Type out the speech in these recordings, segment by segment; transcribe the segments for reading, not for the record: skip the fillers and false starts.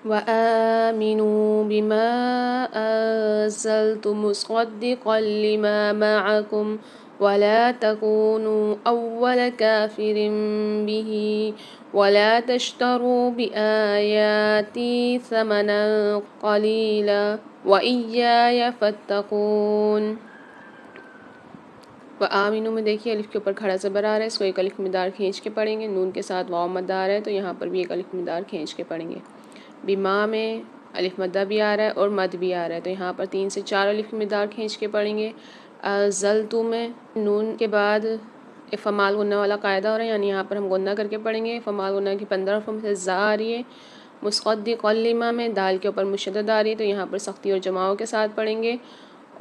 وآمنوا بما أنزلت مصدقا لما معكم ولا تكونوا أول كافر به ولا تشتروا بآياتي ثمنا قليلا وإياي فاتقون۔ وآمنو میں دیکھیے الف کے اوپر کھڑا زبر آ رہا ہے، اس کو ایک الف مدار کھینچ کے پڑھیں گے، نون کے ساتھ واو مدہ آ رہا ہے تو یہاں پر بھی ایک الف مدار کھینچ کے پڑھیں گے۔ بما میں الف مدہ بھی آ رہا ہے اور مد بھی آ رہا ہے تو یہاں پر 3 سے 4 الف مدار کھینچ کے پڑھیں گے۔ زلتو میں نون کے بعد فمال غنہ والا قاعدہ ہو رہا ہے، یعنی یہاں پر ہم غنہ کر کے پڑھیں گے۔ فمال غنہ کی 15 حروف میں سے زا آ رہی ہے۔ مصدق لما میں دال کے اوپر مشدد آ رہی ہے تو یہاں پر سختی اور جماؤں کے ساتھ پڑھیں گے،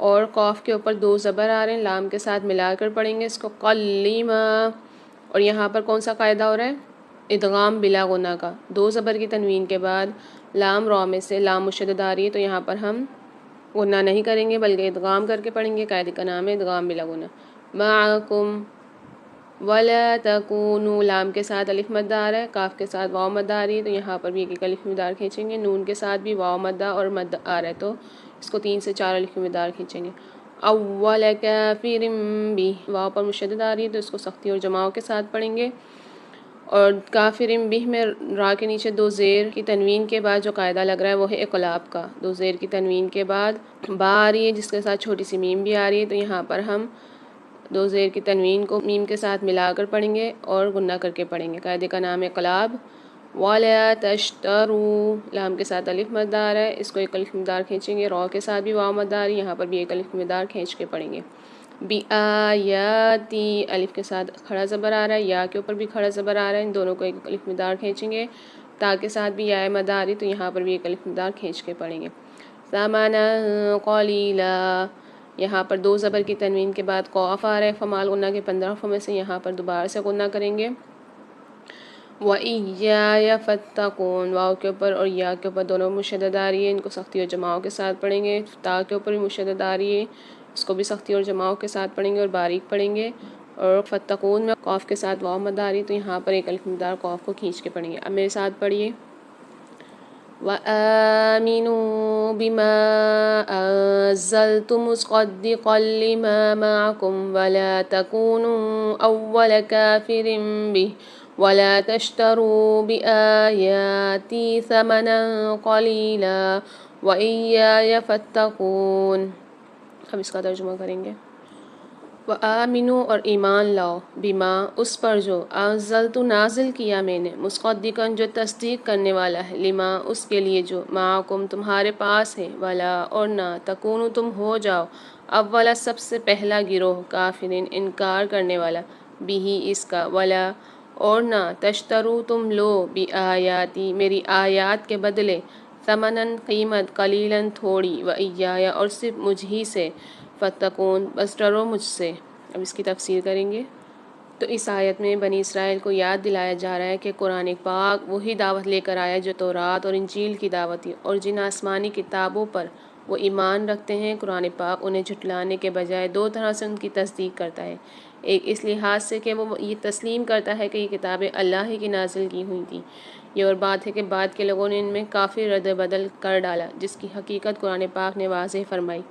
اور قاف کے اوپر 2 زبر آ رہے ہیں، لام کے ساتھ ملا کر پڑھیں گے اس کو قلیما۔ اور یہاں پر کون سا قاعدہ ہو رہا ہے؟ ادغام بلا غنہ کا، 2 زبر کی تنوین کے بعد لام را میں سے لام مشدد آ رہی ہے تو یہاں پر ہم غنہ نہیں کریں گے بلکہ ادغام کر کے پڑھیں گے، قاعدے کا نام ہے ادغام بلا غنہ۔ معکم ولا تکونوا، لام کے ساتھ الف مد آ رہا ہے، کاف کے ساتھ واو مد آ رہی ہے تو یہاں پر بھی ایک الف مدار کھینچیں گے، نون کے ساتھ بھی واو مدہ اور مد آ رہا ہے تو اس کو 3 سے 4 الف مدار کھینچیں گے۔ اول کافر بھی، واو پر مشدد آ رہی ہے تو اس کو سختی اور جماؤں کے ساتھ پڑھیں گے، اور کافر بھی میں را کے نیچے 2 زیر کی تنوین کے بعد جو قاعدہ لگ رہا ہے وہ ہے اقلاب کا، 2 زیر کی تنوین کے بعد با آ رہی ہے جس کے ساتھ چھوٹی سی میم بھی آ رہی ہے تو یہاں پر ہم 2 زیر کی تنوین کو میم کے ساتھ ملا کر پڑھیں گے اور غنہ کر کے پڑھیں گے، قاعدے کا نام ہے اقلاب۔ وَلَا تَشْتَرُوا، لام کے ساتھ الف مد آ رہا ہے، اس کو ایک الف مدار کھینچیں گے، را کے ساتھ بھی واو مد آ رہی ہے، یہاں پر بھی ایک الف مدار کھینچ کے پڑھیں گے۔ بِآیاتی، الف کے ساتھ کھڑا زبر آ رہا ہے، یا کے اوپر بھی کھڑا زبر آ رہا ہے، ان دونوں کو ایک الف مدار کھینچیں گے، تا کے ساتھ بھی یا مد آ رہی تو یہاں پر بھی ایک الف مدار کھینچ کے پڑھیں گے۔ ثَمَنًا قَلِيلًا، یہاں پر 2 زبر کی تنوین کے بعد قاف آ رہا ہے، فمال غنہ کے 15 حروف میں سے یہاں پر دوبارہ سے غنہ کریں گے۔ وَإِيَّايَ فَاتَّقُونَ، واو کے اوپر اور یا کے اوپر دونوں مشدد آ رہی ہے، ان کو سختی اور جماؤں کے ساتھ پڑھیں گے۔ تا کے اوپر بھی مشدد آ رہی ہے، اس کو بھی سختی اور جماؤں کے ساتھ پڑھیں گے اور باریک پڑھیں گے، اور فتقون میں قاف کے ساتھ واو مد آ رہی ہے تو یہاں پر ایک الف مدار قاف کو کھینچ کے پڑھیں گے۔ اب میرے ساتھ پڑھیے وَآمِنُوا بِمَا أَنزَلْتُ مُصَدِّقًا لِمَا مَعَكُمْ وَلَا تَكُونُوا أَوَّلَ كَافِرٍ بِهِ وَلَا تَشْتَرُوا بِآيَاتِي ثَمَنًا قَلِيلًا وَإِيَّايَ فَاتَّقُونَ۔ اب اس کا ترجمہ کریں گے۔ وآمنو، اور ایمان لاؤ، بما، اس پر جو، انزلت، نازل کیا میں نے، مصدقاً، جو تصدیق کرنے والا ہے، لما، اس کے لیے جو، معکم، تمہارے پاس ہے، ولا، اور نہ، تکونو، تم ہو جاؤ، اولا، سب سے پہلا گروہ، کافرین، انکار کرنے والا، بھی، اس کا، ولا، اور نہ، تشترو، تم لو، بآیاتی، میری آیات کے بدلے، ثمناً، قیمت، قلیلاً، تھوڑی، وإیایا، اور صرف مجھ ہی سے، فتقون، بس ڈرو مجھ سے۔ اب اس کی تفسیر کریں گے۔ تو اس آیت میں بنی اسرائیل کو یاد دلایا جا رہا ہے کہ قرآن پاک وہی دعوت لے کر آیا جو تورات اور انجیل کی دعوت تھی، اور جن آسمانی کتابوں پر وہ ایمان رکھتے ہیں، قرآن پاک انہیں جھٹلانے کے بجائے 2 طرح سے ان کی تصدیق کرتا ہے۔ ایک اس لحاظ سے کہ وہ یہ تسلیم کرتا ہے کہ یہ کتابیں اللہ ہی کی نازل کی ہوئی تھیں، یہ اور بات ہے کہ بعد کے لوگوں نے ان میں کافی رد بدل کر ڈالا جس کی حقیقت قرآن پاک نے واضح فرمائی،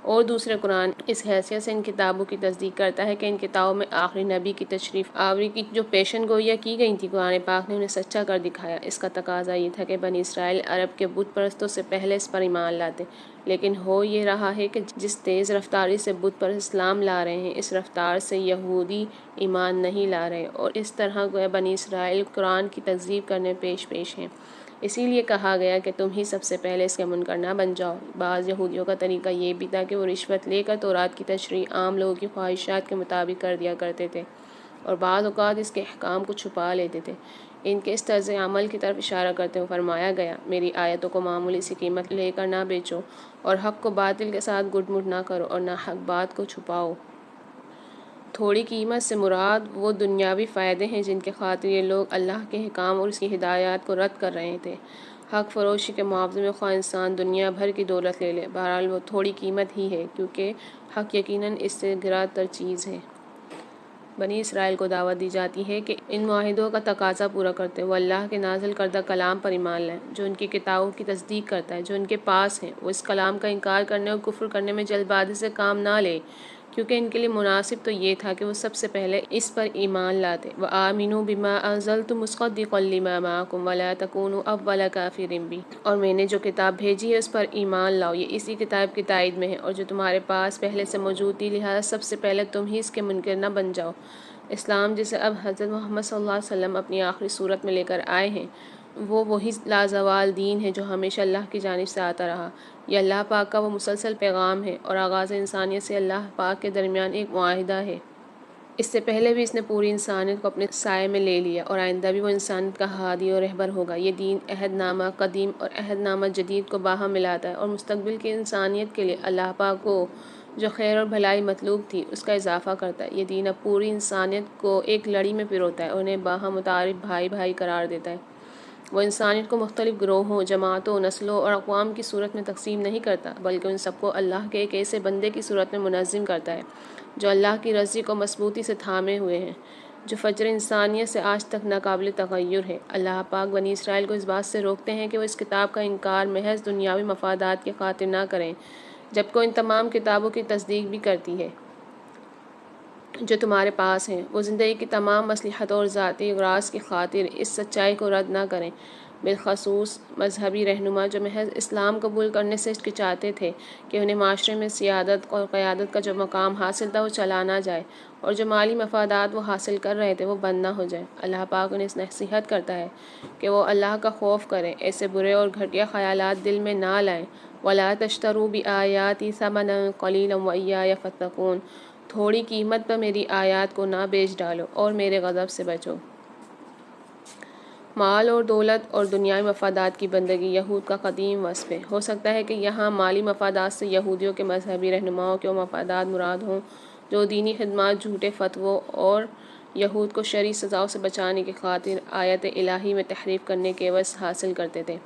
اور دوسرے قرآن اس حیثیت سے ان کتابوں کی تصدیق کرتا ہے کہ ان کتابوں میں آخری نبی کی تشریف آوری کی جو پیشن گوئیاں کی گئی تھی، قرآن پاک نے انہیں سچا کر دکھایا۔ اس کا تقاضا یہ تھا کہ بنی اسرائیل عرب کے بت پرستوں سے پہلے اس پر ایمان لاتے، لیکن ہو یہ رہا ہے کہ جس تیز رفتاری سے بت پرست اسلام لا رہے ہیں، اس رفتار سے یہودی ایمان نہیں لا رہے، اور اس طرح گویا بنی اسرائیل قرآن کی تکذیب کرنے پیش ہیں۔ اسی لیے کہا گیا کہ تم ہی سب سے پہلے اس کے منکر نہ بن جاؤ۔ بعض یہودیوں کا طریقہ یہ بھی تھا کہ وہ رشوت لے کر تورات کی تشریح عام لوگوں کی خواہشات کے مطابق کر دیا کرتے تھے، اور بعض اوقات اس کے احکام کو چھپا لیتے تھے۔ ان کے اس طرز عمل کی طرف اشارہ کرتے ہوئے فرمایا گیا، میری آیتوں کو معمولی سی قیمت لے کر نہ بیچو، اور حق کو باطل کے ساتھ گٹ مٹ نہ کرو، اور نہ حق بات کو چھپاؤ۔ تھوڑی قیمت سے مراد وہ دنیاوی فائدے ہیں جن کے خاطر یہ لوگ اللہ کے احکام اور اس کی ہدایات کو رد کر رہے تھے۔ حق فروشی کے معاوضے میں خواہ انسان دنیا بھر کی دولت لے لے، بہرحال وہ تھوڑی قیمت ہی ہے، کیونکہ حق یقیناً اس سے گراں تر چیز ہے۔ بنی اسرائیل کو دعوت دی جاتی ہے کہ ان معاہدوں کا تقاضا پورا کرتے وہ اللہ کے نازل کردہ کلام پر ایمان لائیں، جو ان کی کتابوں کی تصدیق کرتا ہے جو ان کے پاس ہیں۔ وہ اس کلام کا انکار کرنے اور کفر کرنے میں جلد بازی سے کام نہ لے، کیونکہ ان کے لیے مناسب تو یہ تھا کہ وہ سب سے پہلے اس پر ایمان لاتے۔ وَآمِنُوا بِمَا أَنزَلْتُ مُصَدِّقًا لِمَا مَعَكُمْ وَلَا تَكُونُوا أَوَّلَ كَافِرٍ بِهِ، اور میں نے جو کتاب بھیجی ہے اس پر ایمان لاؤ، یہ اسی کتاب کی تائید میں ہے اور جو تمہارے پاس پہلے سے موجود تھی، لہذا سب سے پہلے تم ہی اس کے منکر نہ بن جاؤ۔ اسلام جسے اب حضرت محمد صلی اللہ علیہ وسلم اپنی آخری صورت میں لے کر آئے ہیں، وہ وہی لازوال دین ہے جو ہمیشہ اللہ کی جانب سے آتا رہا۔ یہ اللہ پاک کا وہ مسلسل پیغام ہے اور آغاز انسانیت سے اللہ پاک کے درمیان ایک معاہدہ ہے۔ اس سے پہلے بھی اس نے پوری انسانیت کو اپنے سائے میں لے لیا اور آئندہ بھی وہ انسانیت کا ہادی اور رہبر ہوگا۔ یہ دین عہد نامہ قدیم اور عہد نامہ جدید کو باہم ملاتا ہے اور مستقبل کی انسانیت کے لیے اللہ پاک کو جو خیر اور بھلائی مطلوب تھی اس کا اضافہ کرتا ہے۔ یہ دین اب پوری انسانیت کو ایک لڑی میں پروتا ہے اور انہیں باہم متعارف بھائی بھائی قرار دیتا ہے۔ وہ انسانیت کو مختلف گروہوں، جماعتوں، نسلوں اور اقوام کی صورت میں تقسیم نہیں کرتا، بلکہ ان سب کو اللہ کے ایک ایسے بندے کی صورت میں منظم کرتا ہے جو اللہ کی رضی کو مضبوطی سے تھامے ہوئے ہیں، جو فجر انسانیت سے آج تک ناقابل تغیر ہے۔ اللہ پاک بنی اسرائیل کو اس بات سے روکتے ہیں کہ وہ اس کتاب کا انکار محض دنیاوی مفادات کی خاطر نہ کریں، جبکہ ان تمام کتابوں کی تصدیق بھی کرتی ہے جو تمہارے پاس ہیں۔ وہ زندگی کی تمام مصلحتوں اور ذاتی اغراض کی خاطر اس سچائی کو رد نہ کریں، بالخصوص مذہبی رہنما جو محض اسلام قبول کرنے سے ہچکچاتے تھے کہ انہیں معاشرے میں سیادت اور قیادت کا جو مقام حاصل تھا وہ چلا نہ جائے، اور جو مالی مفادات وہ حاصل کر رہے تھے وہ بند نہ ہو جائیں۔ اللہ پاک انہیں نصیحت کرتا ہے کہ وہ اللہ کا خوف کریں، ایسے برے اور گھٹیا خیالات دل میں نہ لائیں۔ وَلَا تَشْتَرُوا بِآيَاتِي ثَمَنًا قَلِيلًا وَإِيَّايَ فَاتَّقُونِ، تھوڑی قیمت پر میری آیات کو نہ بیچ ڈالو اور میرے غضب سے بچو۔ مال اور دولت اور دنیائی مفادات کی بندگی یہود کا قدیم وصف ہے۔ ہو سکتا ہے کہ یہاں مالی مفادات سے یہودیوں کے مذہبی رہنماؤں کے وہ مفادات مراد ہوں جو دینی خدمات، جھوٹے فتووں اور یہود کو شرعی سزاؤں سے بچانے کی خاطر آیت الہی میں تحریف کرنے کے عوض حاصل کرتے تھے،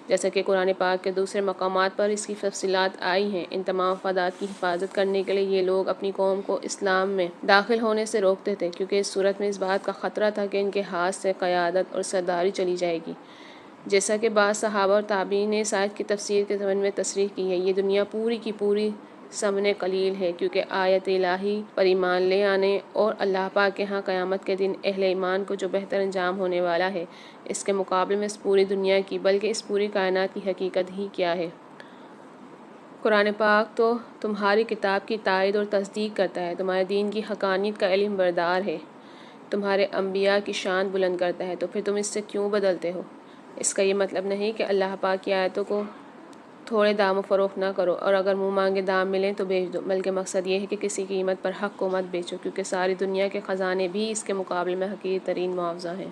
جیسا کہ قرآن پاک کے دوسرے مقامات پر اس کی تفصیلات آئی ہیں۔ ان تمام مفادات کی حفاظت کرنے کے لیے یہ لوگ اپنی قوم کو اسلام میں داخل ہونے سے روکتے تھے، کیونکہ اس صورت میں اس بات کا خطرہ تھا کہ ان کے ہاتھ سے قیادت اور سرداری چلی جائے گی، جیسا کہ بعض صحابہ اور تابعین نے اس آیت کی تفسیر کے ضمن میں تصریح کی ہے۔ یہ دنیا پوری کی پوری ثمن قلیل ہے، کیونکہ آیت الہی پر ایمان لے آنے اور اللہ پاک کے ہاں قیامت کے دن اہل ایمان کو جو بہتر انجام ہونے والا ہے، اس کے مقابلے میں اس پوری دنیا کی بلکہ اس پوری کائنات کی حقیقت ہی کیا ہے۔ قرآن پاک تو تمہاری کتاب کی تائید اور تصدیق کرتا ہے، تمہارے دین کی حقانیت کا علم بردار ہے، تمہارے انبیاء کی شان بلند کرتا ہے، تو پھر تم اس سے کیوں بدلتے ہو؟ اس کا یہ مطلب نہیں کہ اللہ پاک کی آیتوں کو تھوڑے دام و فروخت نہ کرو اور اگر منہ مانگے دام ملیں تو بیچ دو، بلکہ مقصد یہ ہے کہ کسی قیمت پر حق کو مت بیچو، کیونکہ ساری دنیا کے خزانے بھی اس کے مقابلے میں حقیر ترین معاوضہ ہیں۔